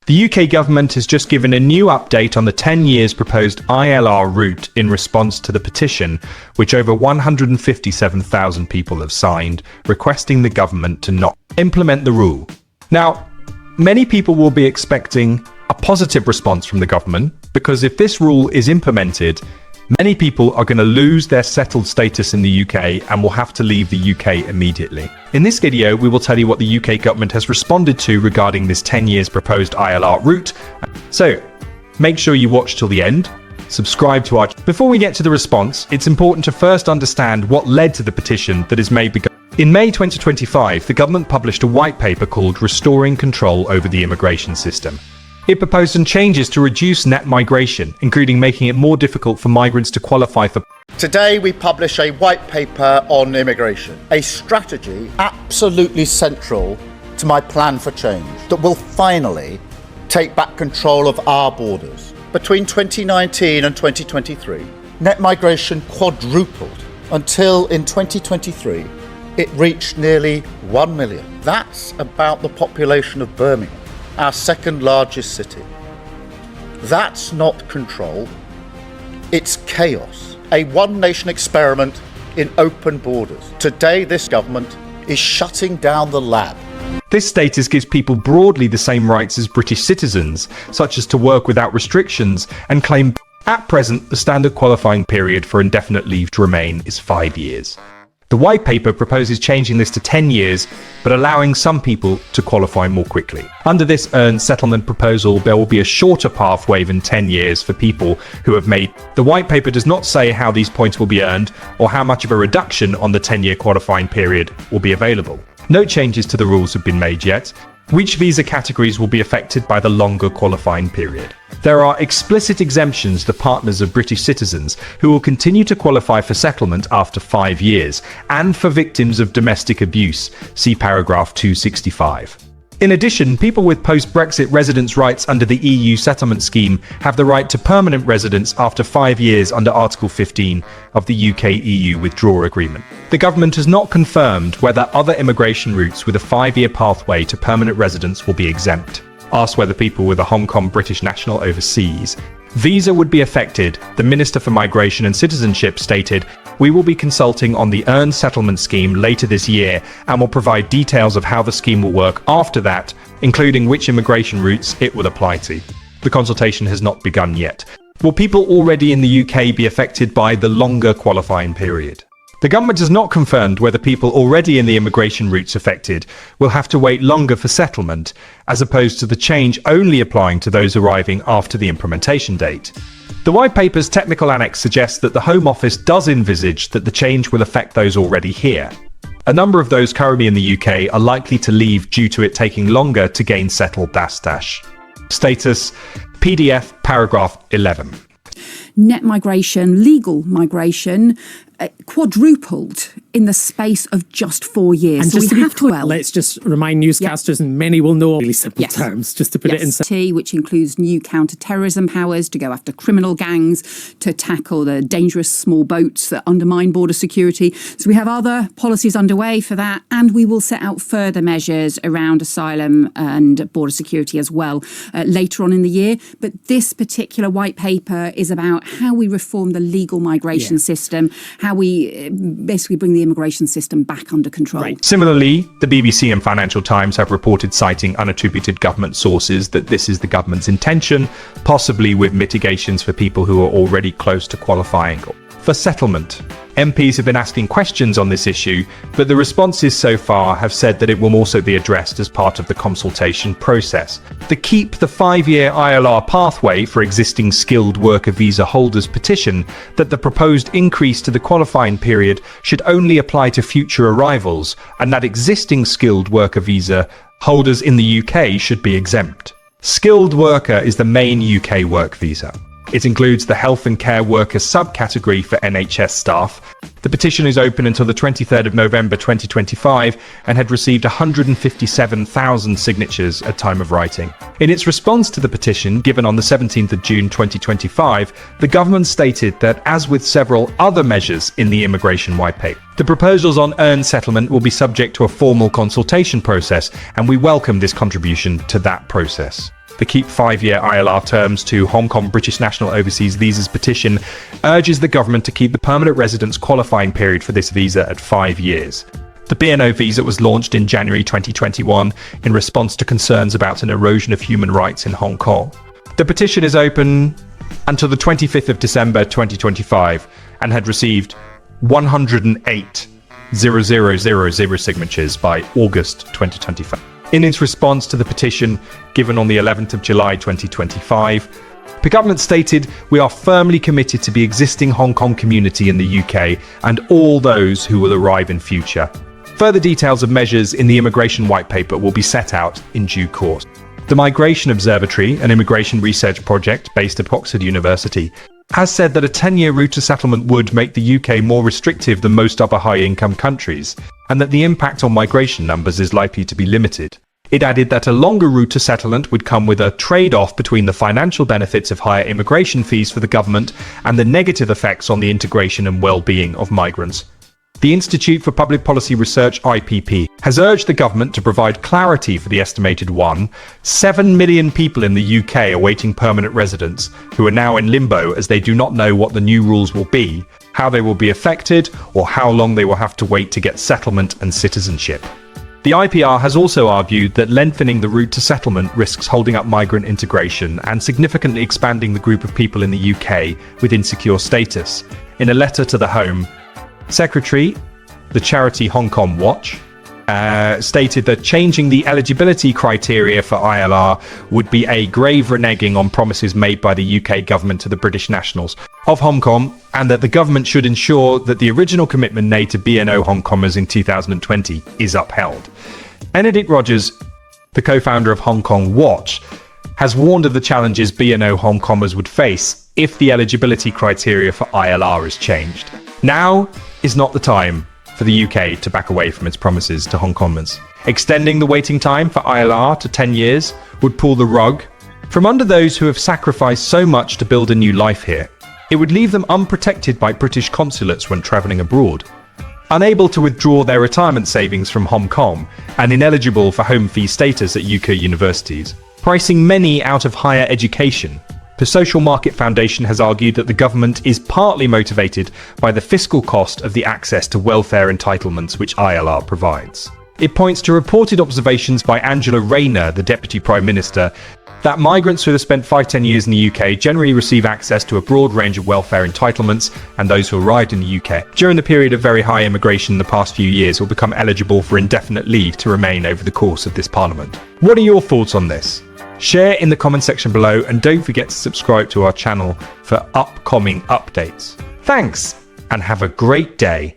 The UK government has just given a new update on the 10 years proposed ILR route in response to the petition, which over 157,000 people have signed, requesting the government to not implement the rule. Now, many people will be expecting a positive response from the government, because if this rule is implemented, many people are going to lose their settled status in the UK and will have to leave the UK immediately. In this video, we will tell you what the UK government has responded to regarding this 10 years proposed ILR route. So, make sure you watch till the end. Subscribe to our... Before we get to the response, it's important to first understand what led to the petition that is made. In May 2025, the government published a white paper called Restoring Control over the Immigration System. It proposed some changes to reduce net migration, including making it more difficult for migrants to qualify for... Today we publish a white paper on immigration, a strategy absolutely central to my plan for change that will finally take back control of our borders. Between 2019 and 2023, net migration quadrupled until in 2023 it reached nearly 1 million. That's about the population of Birmingham, our second largest city. That's not control, it's chaos. A one-nation experiment in open borders. Today, this government is shutting down the lab. This status gives people broadly the same rights as British citizens, such as to work without restrictions, and claim at present the standard qualifying period for indefinite leave to remain is 5 years. The white paper proposes changing this to 10 years, but allowing some people to qualify more quickly. Under this earned settlement proposal, there will be a shorter pathway than 10 years for people who have made... The white paper does not say how these points will be earned or how much of a reduction on the 10-year qualifying period will be available. No changes to the rules have been made yet. Which visa categories will be affected by the longer qualifying period? There are explicit exemptions to partners of British citizens who will continue to qualify for settlement after 5 years, and for victims of domestic abuse, see paragraph 265. In addition, people with post-Brexit residence rights under the EU settlement scheme have the right to permanent residence after 5 years under Article 15 of the UK-EU withdrawal agreement. The government has not confirmed whether other immigration routes with a 5-year pathway to permanent residence will be exempt. Asked whether people with a Hong Kong British national overseas visa would be affected, the Minister for Migration and Citizenship stated, "We will be consulting on the earned settlement scheme later this year and will provide details of how the scheme will work after that, including which immigration routes it will apply to." The consultation has not begun yet. Will people already in the UK be affected by the longer qualifying period? The government has not confirmed whether people already in the immigration routes affected will have to wait longer for settlement, as opposed to the change only applying to those arriving after the implementation date. The white paper's technical annex suggests that the Home Office does envisage that the change will affect those already here. A number of those currently in the UK are likely to leave due to it taking longer to gain settled status. PDF paragraph 11. Net migration, legal migration, quadrupled in the space of just 4 years. And so just we to be have clear, let's just remind newscasters, and many will know really simple terms, just to put it in. Which includes new counter-terrorism powers to go after criminal gangs, to tackle the dangerous small boats that undermine border security. So we have other policies underway for that, and we will set out further measures around asylum and border security as well later on in the year. But this particular white paper is about how we reform the legal migration system, how we basically bring the immigration system back under control. Right. Similarly, the BBC and Financial Times have reported, citing unattributed government sources, that this is the government's intention, possibly with mitigations for people who are already close to qualifying for settlement. MPs have been asking questions on this issue, but the responses so far have said that it will also be addressed as part of the consultation process. The Keep the 5-year ILR pathway for existing skilled worker visa holders petition that the proposed increase to the qualifying period should only apply to future arrivals, and that existing skilled worker visa holders in the UK should be exempt. Skilled worker is the main UK work visa. It includes the health and care worker subcategory for NHS staff. The petition is open until the 23rd of November 2025 and had received 157,000 signatures at time of writing. In its response to the petition, given on the 17th of June 2025, the government stated that, as with several other measures in the immigration white paper, the proposals on earned settlement will be subject to a formal consultation process, and we welcome this contribution to that process. The Keep 5-year ILR terms to Hong Kong British National Overseas Visas petition urges the government to keep the permanent residence qualifying period for this visa at 5 years. The BNO visa was launched in January 2021 in response to concerns about an erosion of human rights in Hong Kong. The petition is open until the 25th of December 2025 and had received 108,000 signatures by August 2025. In its response to the petition given on the 11th of July 2025, the government stated, "We are firmly committed to the existing Hong Kong community in the UK and all those who will arrive in future. Further details of measures in the immigration white paper will be set out in due course." The Migration Observatory, an immigration research project based at Oxford University, has said that a 10-year route to settlement would make the UK more restrictive than most other high-income countries, and that the impact on migration numbers is likely to be limited. It added that a longer route to settlement would come with a trade-off between the financial benefits of higher immigration fees for the government and the negative effects on the integration and well-being of migrants. The Institute for Public Policy Research, IPP, has urged the government to provide clarity for the estimated 7 million people in the UK awaiting permanent residence who are now in limbo as they do not know what the new rules will be, how they will be affected, or how long they will have to wait to get settlement and citizenship. The IPR has also argued that lengthening the route to settlement risks holding up migrant integration and significantly expanding the group of people in the UK with insecure status. In a letter to the Home Secretary, the charity Hong Kong Watch stated that changing the eligibility criteria for ILR would be a grave reneging on promises made by the UK government to the British nationals of Hong Kong, and that the government should ensure that the original commitment made to BNO Hong Kongers in 2020 is upheld. Benedict Rogers, the co-founder of Hong Kong Watch, has warned of the challenges BNO Hong Kongers would face if the eligibility criteria for ILR is changed. Now is not the time for the UK to back away from its promises to Hong Kongers. Extending the waiting time for ILR to 10 years would pull the rug from under those who have sacrificed so much to build a new life here. It would leave them unprotected by British consulates when travelling abroad, unable to withdraw their retirement savings from Hong Kong, and ineligible for home fee status at UK universities, pricing many out of higher education. The Social Market Foundation has argued that the government is partly motivated by the fiscal cost of the access to welfare entitlements which ILR provides. It points to reported observations by Angela Rayner, the Deputy Prime Minister, that migrants who have spent 5-10 years in the UK generally receive access to a broad range of welfare entitlements, and those who arrived in the UK during the period of very high immigration in the past few years will become eligible for indefinite leave to remain over the course of this Parliament. What are your thoughts on this? Share in the comment section below, and don't forget to subscribe to our channel for upcoming updates. Thanks, and have a great day.